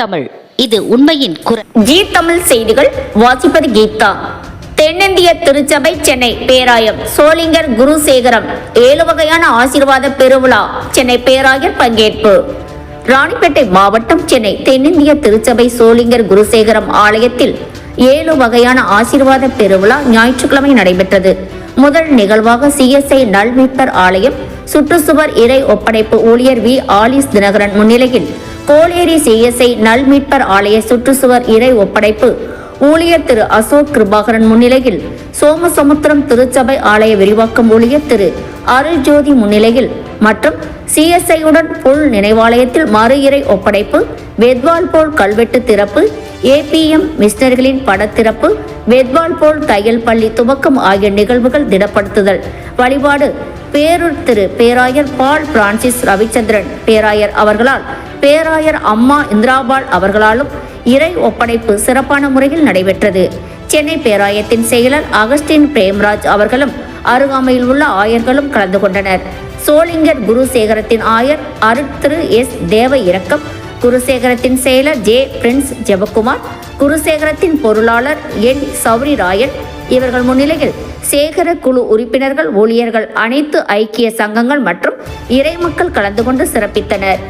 தமிழ், இது உண்மையின் குரல். ஜி தமிழ் செய்திகள் வாசிப்பது கீதா. தென்னிந்திய திருச்சபை சென்னை பேராயம் சோளிங்கர் குருசேகரம் 7 வகையான ஆசீர்வாத பெருவிழா சென்னை பேராயர் பங்கேற்பு. ராணிப்பேட்டை மாவட்டம் சென்னை தென்னிந்திய திருச்சபை சோளிங்கர் குருசேகரம் ஆலயத்தில் 7 வகையான ஆசீர்வாத பெருவிழா ஞாயிற்றுக்கிழமை நடைபெற்றது. முதல் நிகழ்வாக CSI நல்மீட்பர் ஆலயம் சுற்றுச்சுவர் இறை ஒப்படைப்பு ஊழியர் வி. ஆலிஸ் தினகரன் முன்னிலையில் கோளேரி CSI நல்மீட்பர் ஆலய சுற்றுச்சுவர் இறை ஒப்படைப்பு ஊழியர் திரு அசோக் கிருபாகரன் முன்னிலையில் சோமசமுத்திரம் திருச்சபை ஆலய விரிவாக்கம் ஊழியர் திரு அருள்ஜோதி முன்னிலையில் மற்றும் CSI-உடன் புல் நினைவாலயத்தில் மறு இறை ஒப்படைப்பு, வெத்வால் போல் கல்வெட்டு திறப்பு, APM மிஷனரிகளின் படத்திறப்பு, வெத்வால் போல் தையல் பள்ளி துவக்கம் ஆகிய நிகழ்வுகள் திடப்படுத்துதல் வழிபாடு பேரூர் திரு பேராயர் பால் பிரான்சிஸ் ரவிச்சந்திரன் பேராயர் அவர்களால் பேராயர் அம்மா இந்திராபால் அவர்களாலும் இறை ஒப்படைப்பு சிறப்பான முறையில் நடைபெற்றது. சென்னை பேராயத்தின் செயலர் அகஸ்டின் பிரேம்ராஜ் அவர்களும் அருகாமையில் உள்ள ஆயர்களும் கலந்து கொண்டனர். சோளிங்கர் குருசேகரத்தின் ஆயர் திரு எஸ். தேவ இரக்கம், குருசேகரத்தின் செயலர் ஜே. பிரின்ஸ் ஜெபக்குமார், குருசேகரத்தின் பொருளாளர் என். சௌரி ராயன் இவர்கள் முன்னிலையில் சேகர குழு உறுப்பினர்கள், ஊழியர்கள், அனைத்து ஐக்கிய சங்கங்கள் மற்றும் இறைமக்கள் கலந்து கொண்டு சிறப்பித்தனர்.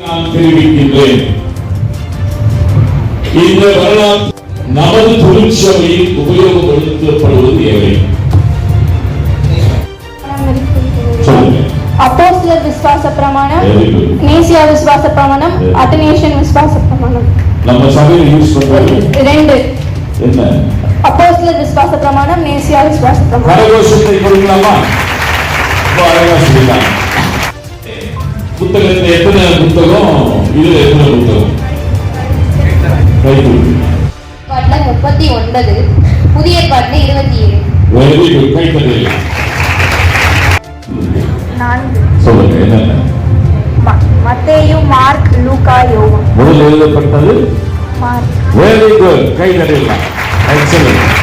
நான் தெரிவிக்கின்றேன், இந்த வரலாற்று நமது தொழிற்சபையில் உபயோகப்படுத்தப்படுவது எவை? அப்போஸ்தலர் விசுவாச பிரமாணம், நேசியா விசுவாச பிரமாணம், அத்தனேஷன் விசுவாச பிரமாணம். நம்ம சபையில் யூஸ் பண்றது 2. என்ன? அப்போஸ்தலர் விசுவாச பிரமாணம், நேசியா விசுவாச பிரமாணம். கரகோஷத்தை கொடுக்கலாமா? அழகா சொல்லிடலாம். புத்தகத்தில் எத்தனை புத்தகம், இதுல எத்தனை புத்தகம்? 39, புதிய ஏற்பாட்டில் 27. வெரி குட், கை தட்டலாம். 4. சொல்லுங்க, என்னென்ன? மத்தேயு, மார்க், லூக்கா, யோவான். முதல் எழுதப்பட்டது மார்க். வெரி குட், கை தட்டலாம். எக்ஸலென்ட்.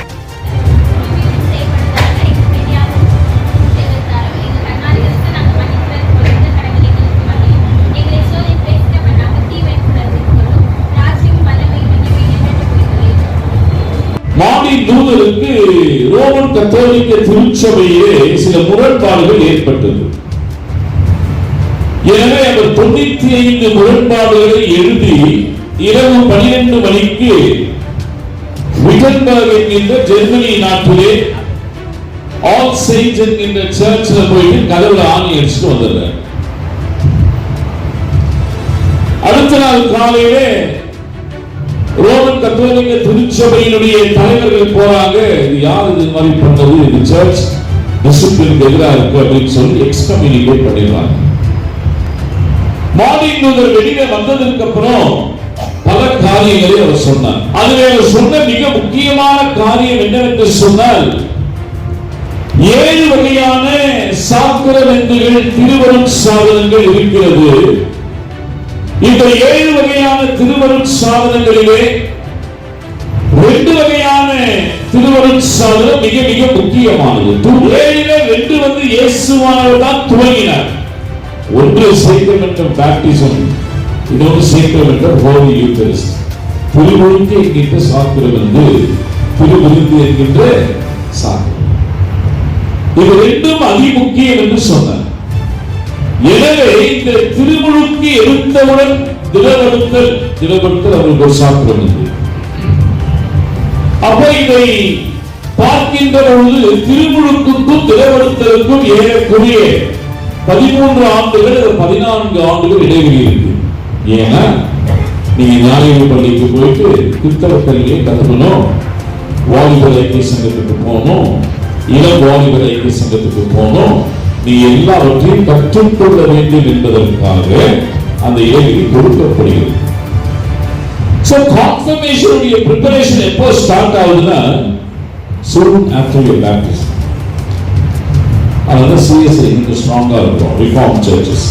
மார்ட்டின் லூதருக்கு ரோமன் கத்தோலிக்க திருச்சபையிலே சில முரண்பாடுகள் ஏற்பட்டது. எனவே அவர் 95 முரண்பாடுகளை எழுதி இரவு 12 மணிக்கு விட்டன்பர்க் என்கின்ற ஜெர்மனி நாட்டிலே ஆல் செயின்ட்ஸ் என்கின்ற சர்ச்சில் போயிட்டு கதவுல ஆணி அடிச்சுட்டு வந்துடுறார். அடுத்த நாள் காலையிலே ரோமன் கத்தோலிக்க திருச்சபையினுடைய தலைவர்கள் போறாங்க, இது யார் இது மாதிரி பண்ணது, இது சர்ச் டிசிப்ளினுக்கு எதிராக இருக்கு அப்படின்னு சொல்லி எக்ஸ்கம்யூனிகேட் பண்ணிடுறாங்க. மார்ட்டின் லூதர் வெளியே வந்ததற்கு அப்புறம் பல காரியங்களை அவர் சொன்னார். அதில் அவர் சொன்ன மிக முக்கியமான காரியம் என்னவென்று சொன்னால், 7 வகையான சாக்கிரமெண்டுகள், திருவருட் சாதனங்கள் இருக்கிறது. இந்த 7 வகையான திருவருட் சாதனங்களிலே 2 வகையான திருவருட் சாதனம் மிக மிக முக்கியமானது. 7ல 2 வந்து இயேசுவானவர் தான் துவங்கினார். ஒன்று சேக்ரமென்ட் பேப்டிசம், இன்னொன்று சேக்ரமென்ட் ஹோலி யூகரிஸ்ட். திருமுழுக்கு என்கின்ற சாக்கிரம் வந்து திருவிருந்து என்கின்ற சாக்கிரம். இது 2ம் அதிமுக்கியம் என்று சொன்னார். எனவே இந்த திருமுழுக்கு எடுத்தவுடன் திடப்படுத்தல் அவருக்கு ஒரு சாத்திரம் உண்டு. அப்ப இதை பார்க்கின்ற பொழுது திருமுழுக்குக்கும் திடப்படுத்தலுக்கும் ஏறக்குறைய 13 ஆண்டுகள் 14 ஆண்டுகள் இடைவெளி இருக்கு. ஏன்னா நீங்க ஞாயிறு பள்ளிக்கு போயிட்டு கிறிஸ்தவ கல்வியை கத்துக்கணும், வாலிபர் ஐக்கிய சங்கத்துக்கு போகணும், இளம் வாலிபர் ஐக்கிய சங்கத்துக்கு போகணும், நீ எல்லாவற்றையும் கற்றுக்கொள்ள வேண்டும் என்பதற்காக அந்த ஏவி கொடுக்கப்படுகிறது. So confirmation உடைய preparation எப்போ ஸ்டார்ட் ஆகுதுன்னா soon after your baptism. அதாவது சிஎஸ்ஐ இன்னும் ஸ்ட்ராங்கா இருக்கும் ரிஃபார்ம் சர்ச்சஸ்